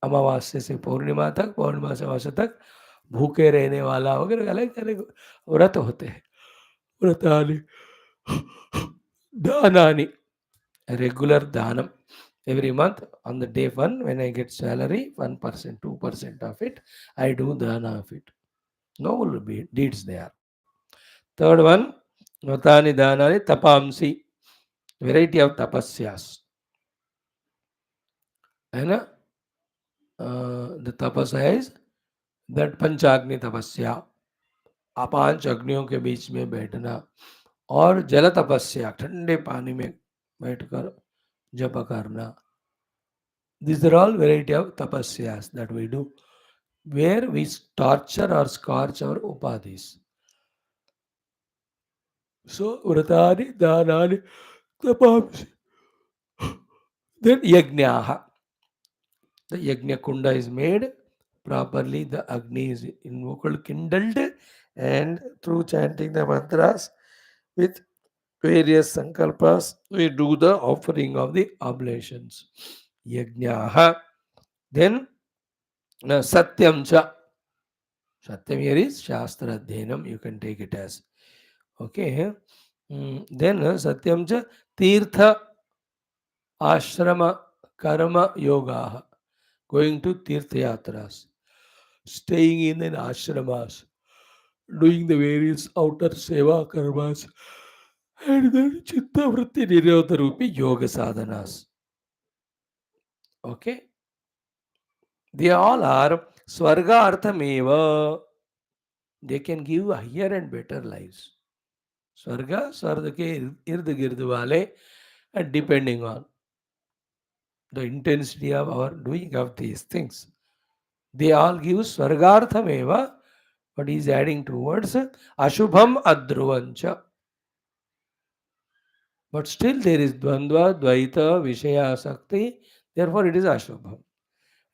अमावास्या से पूर्णिमा तक, पूर्णिमा से अमावस्या तक भूखे रहने वाला वगैरह अलग अलग व्रत होते हैं. व्रतानि दानानि, regular dhanam. Every month on the day one, when I get salary, 1%, 2% of it, I do dana of it. Noble deeds they are. Third one, Vatani Dhanani Tapamsi, variety of tapasyas. And the tapasya is that Panchagni tapasya, पांच अग्नियों के बीच में बैठना, और जल तपस्या, ठंडे पानी में बैठकर जप करना. These are all variety of tapasyas that we do, where we torture or scorch our upadhis. So, vratani, dhanani, tapamsi. Then yajnaha. The yajna kunda is made properly, the agni is invoked, kindled, and through chanting the mantras with various sankalpas, we do the offering of the oblations. Yajnaha. Then satyam cha. Satyam here is Shastra Adhenam, you can take it as. Okay. Then Satyam cha Tirtha Ashrama Karma Yoga. Going to Tirtha Yatras. Staying in an ashramas. Doing the various outer seva karmas. And then Chitta Vritti Nirodha Rupi Yoga Sadhanas. Okay. They all are Swarga Arthameva. They can give higher and better lives. Swarga, Swarga ke ird gird wale, and depending on the intensity of our doing of these things. They all give Swargarthameva, but he is adding towards Ashubham Adruvancha. But still there is Dvandva, Dvaita, Vishaya, Sakti, therefore it is Ashubham.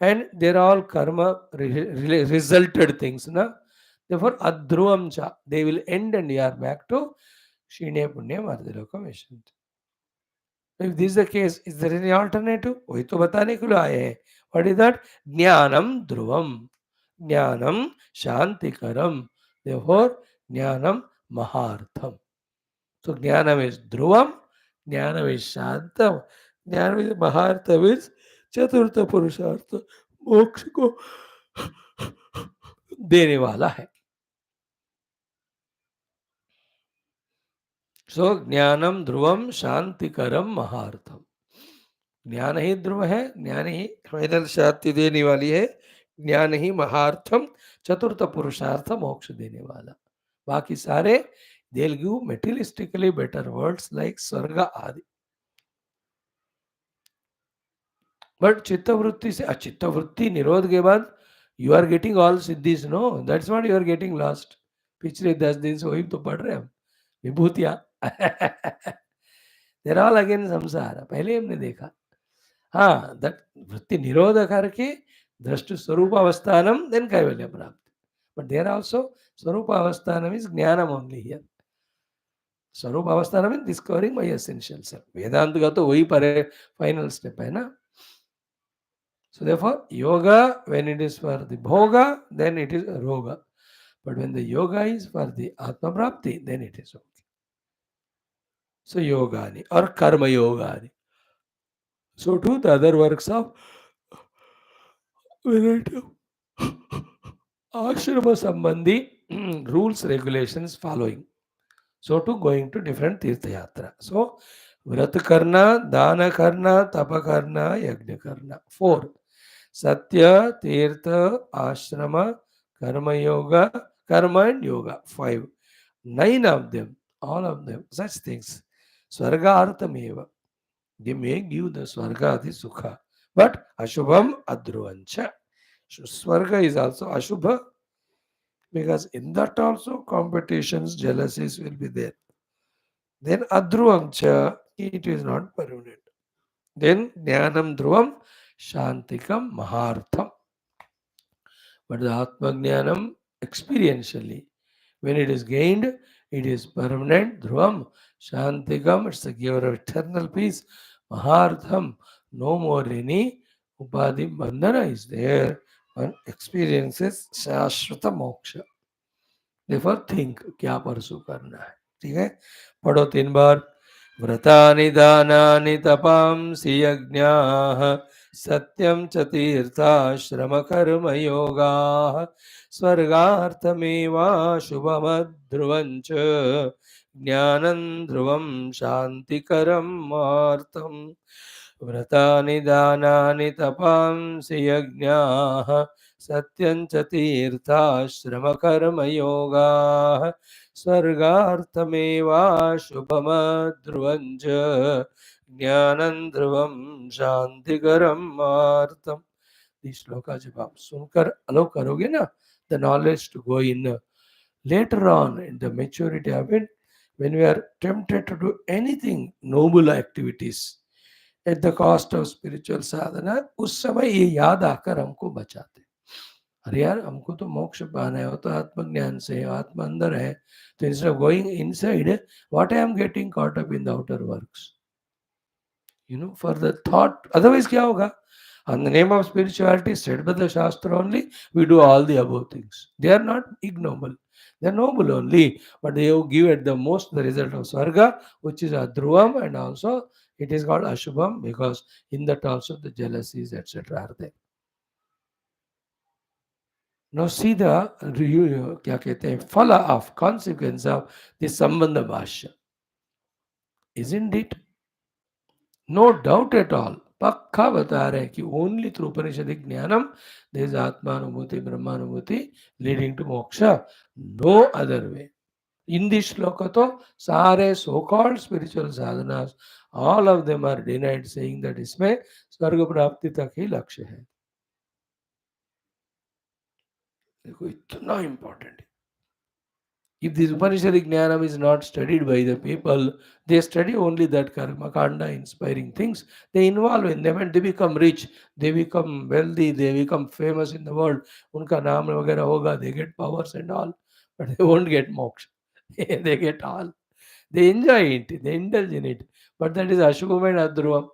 And they are all karma resulted things. Na? Therefore Adruvancha, they will end and you are back to क्षीणे पुण्य मर्दलोकम विशन्ति. If this is the case, is there any alternative? वही तो बताने के लिए आए हैं. What is that? ज्ञानम ध्रुवम, ज्ञानम शांतिकरम. Therefore, ज्ञानम महार्थम. So Jnanam is Dhruvam, Jnanam is Shantam, Jnanam is Mahartham is चतुर्थ पुरुषार्थ मोक्ष को देने वाला है. सो ज्ञानम ध्रुवम शांतिकरम महार्थम. ज्ञान ही ध्रुव है, ज्ञान ही फाइनल शांति देने वाली है, ज्ञान ही महार्थम चतुर्थ पुरुषार्थ मोक्ष देने वाला. बाकी सारे they'll give materialistically better words like स्वर्ग आदि. बट चित्तवृत्ति से चित्तवृत्ति निरोध के बाद यू आर गेटिंग ऑल सिद्धिस. No, that's what you are getting lost. पिछले 10 दिन से वही तो पढ़ रहे हम विभूतियां. देर ऑल अगेन संसार. पहले हमने देखा. हाँ, दैट वृत्ति निरोध करके दृष्टि स्वरूप अवस्थानम देन कैवल्य प्राप्ति. बट देर आल्सो स्वरूप अवस्थानम इज ज्ञानम ओनली हियर. स्वरूप अवस्थानम is discovering my essential self. Vedanta का तो वही पर फाइनल स्टेप है ना. So therefore, yoga, when it is for the bhoga, then it is roga. But when the yoga is for the atma prapti, then it is okay. So yogani or karma yogani. So too the other works of ashrama sambandhi rules, regulations following. So too going to different tirtha yatra. So vrat karna, dana karna, tapa karna, yajna karna. 4. Satya, Tirtha, Ashrama, Karma Yoga, Karma and Yoga. 5. 9 of them, all of them, such things. Swarga Arthameva. They may give the Swarga the Sukha. But Ashubham Adruvancha. Swarga is also Ashubha, because in that also competitions, jealousies will be there. Then Adruvancha, it is not permanent. Then Jnanam Dhruvam, Shantikam Mahartham. But the Atma Jnanam experientially, when it is gained, it is permanent. Dhruvam, Shantikam, it's the giver of eternal peace. Mahartham, no more any Upadhi Bandhana is there. One experiences Shashrata Moksha. Therefore think, क्या परसू करना है. ठीक है, पढ़ो 3 बार. व्रतानि दानानि तपांसि यज्ञाः सत्यं च तीर्थाश्रमकर्मयोगाः स्वर्गार्थमेवाशुभमध्रुवं च ज्ञानं ध्रुवं शान्तिकरं मार्तम्. व्रतानि दानानि तपांसि यज्ञाः सत्यं च तीर्थाश्रमकर्मयोगाः स्वर्गार्थमेवाशुभमध्रुवं च ज्ञानं ध्रुवं शांतिकरं मार्तम. इस श्लोका जब आप सुनकर अलो करोगे ना, the knowledge to go in later on in the maturity of it, when we are tempted to do anything noble activities at the cost of spiritual sadhana, उस समय ये याद आकर हमको बचाते. अरे यार, हमको तो मोक्ष पाना है, वो तो आत्मज्ञान से, आत्मा अंदर है. तो instead of going inside, what I am getting caught up in the outer works, for the thought. Otherwise क्या होगा? On the name of spirituality, said by the Shastra only, we do all the above things. They are not ignoble. They are noble only, but they give at the most the result of Swarga, which is Adhruvam, and also it is called Ashubham, because in that also the jealousies, etc. are there. Now see the क्या कहते हैं, phala of, consequence of this Sambandha Bhashyam. Isn't it? No doubt at all. पक्का बता रहे हैं कि only through Upanishadic ज्ञानम there is आत्मानुभूति ब्रह्मानुभूति leading to moksha. No other way. In this shloka तो सारे so called spiritual sadhanas, all of them are denied, saying that इसमें स्वर्ग प्राप्ति तक ही लक्ष्य है. देखो इतना इंपॉर्टेंट है. If this Upanishadic Jnanam is not studied by the people, they study only that karma kanda inspiring things. They involve in them and they become rich, they become wealthy, they become famous in the world. Unka naam वगैरह होगा, they get powers and all, but they won't get moksha. They get all. They enjoy it, they indulge in it. But that is Ashubham and Adhruvam.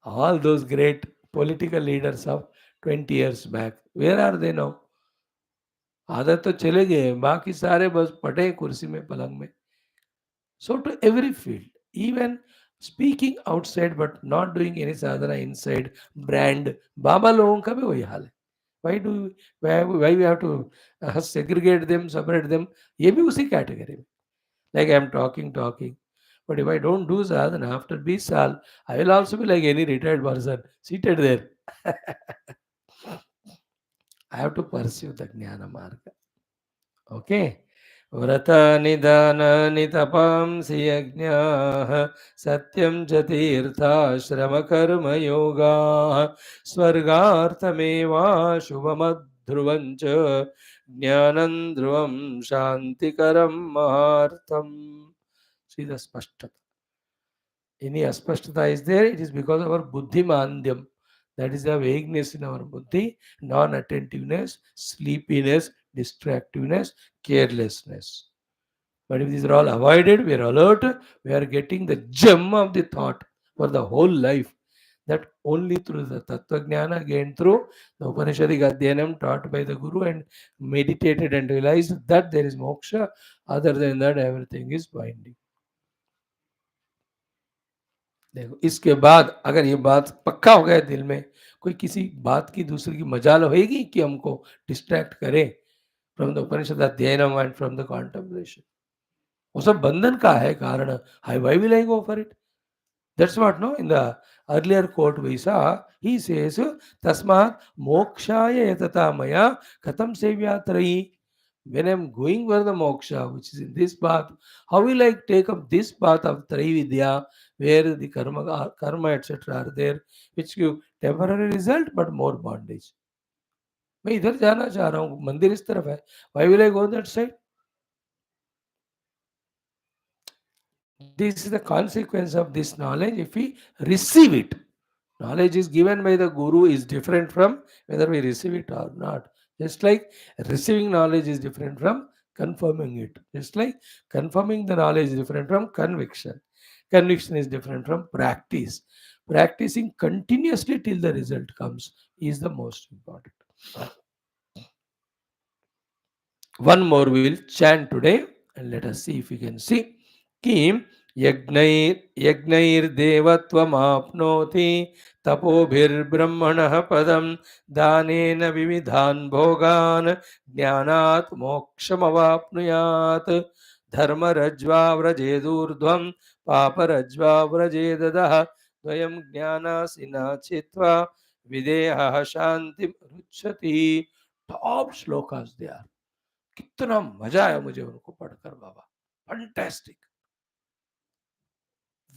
All those great political leaders of 20 years back, where are they now? आधा तो चले गए, बाकी सारे बस पटे हैं कुर्सी में, पलंग में. So to every field, even speaking outside but not doing any sadhana inside, brand, बाबा लोगों का भी वही हाल है. Why do why we have to segregate them, separate them? ये भी उसी category में. Like I am talking. But if I don't do sadhana after 20 साल, I will also be like any retired person, seated there. I have to pursue the jnana marga. Okay. व्रतानि तपांसि यज्ञाः सत्यं च तीर्थाश्रमकर्मयोगाः स्वर्गार्थमेवाशुभमध्रुवं च ज्ञानं ध्रुवं शान्तिकरं महार्थम्. See the spashtata. Any aspashtata is there, it is because of our buddhi mandyam. That is the vagueness in our buddhi, non-attentiveness, sleepiness, distractiveness, carelessness. But if these are all avoided, we are alert, we are getting the gem of the thought for the whole life. That only through the Tattva Jnana, again through the Upanishadic Adhyanam taught by the Guru and meditated and realized that there is moksha. Other than that, everything is binding. देखो, इसके बाद अगर ये बात पक्का हो गया दिल में, कोई किसी बात की दूसरे की मजाल होगी कि हमको डिस्ट्रैक्ट करे फ्रॉम द उपनिषद अध्ययनम एंड फ्रॉम द कॉन्टेम्पलेशन. वो सब बंधन का है कारण. Hi why will I go for it? That's what no in the earlier quote we saw he says तस्मात् मोक्षाय यतता मया कथम सेव्यात्रयी. When I'm going for the moksha, which is in this path, how will I take up this path of Trividya, where the karma etc. are there, which give temporary result but more bondage. मैं इधर जाना चाह रहा हूँ, मंदिर इस तरफ है. Why will I go that side? This is the consequence of this knowledge if we receive it. Knowledge is given by the Guru is different from whether we receive it or not. Just like receiving knowledge is different from confirming it. Just like confirming the knowledge is different from conviction. Conviction is different from practice. Practicing continuously till the result comes is the most important. One more we will chant today and let us see if we can see. किं यज्ञैर्देवत्वमाप्नोति तपोभिर्ब्रह्मणः पदं दानेन विविधान् भोगान् ज्ञानात् मोक्षमवाप्नुयात्. धर्मरज्ज्वा व्रजेदूर्ध्वं पापरज्ज्वा व्रजेदधः द्वयं ज्ञानासिना चित्वा विदेहः शान्तिं रुच्छति. Top shlokas they are. कितना मजा आया मुझे उनको पढ़कर बाबा. Fantastic.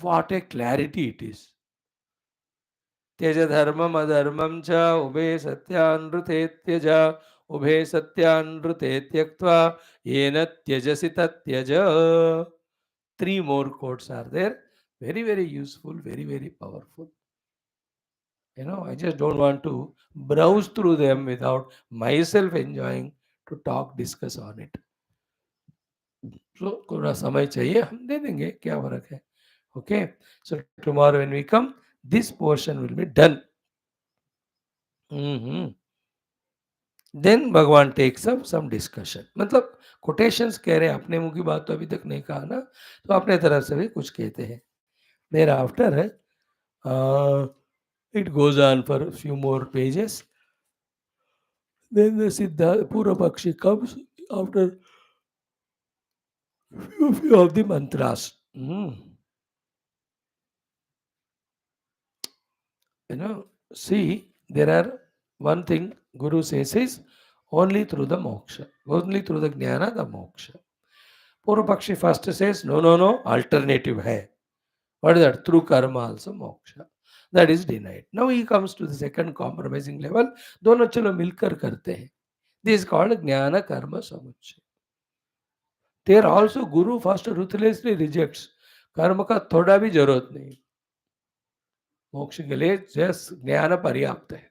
What a clarity it is. त्यज धर्मम अधर्मम च उभे सत्यानृते त्यज उभे सत्यानृते त्यक्त्वा येन त्यजसि तत्यज. 3 more quotes are there. Very, very useful, very, very powerful. I just don't want to browse through them without myself enjoying to talk, discuss on it. So, थोड़ा समय चाहिए, हम दे देंगे, क्या फर्क है. Okay, so tomorrow when we come, this portion will be done. Then Bhagavan takes up some discussion. मतलब quotations कह रहे हैं, अपने मुंह की बात तो अभी तक नहीं कहा ना, तो अपने तरफ से भी कुछ कहते हैं. Thereafter it goes on for a few more pages. Then the Siddha Purapakshi comes after few of the mantras. See, there are one thing Guru says is only through the moksha, only through the jnana, the moksha. Purvapakshi first says, no, alternative hai. What is that? Through karma also moksha. That is denied. Now he comes to the second compromising level. दोनों चलो मिलकर करते हैं. This is called jnana karma samuchaya. There also Guru first ruthlessly rejects. कर्म का थोड़ा भी जरूरत नहीं. मोक्ष के लिए जस्ट ज्ञान पर्याप्त है.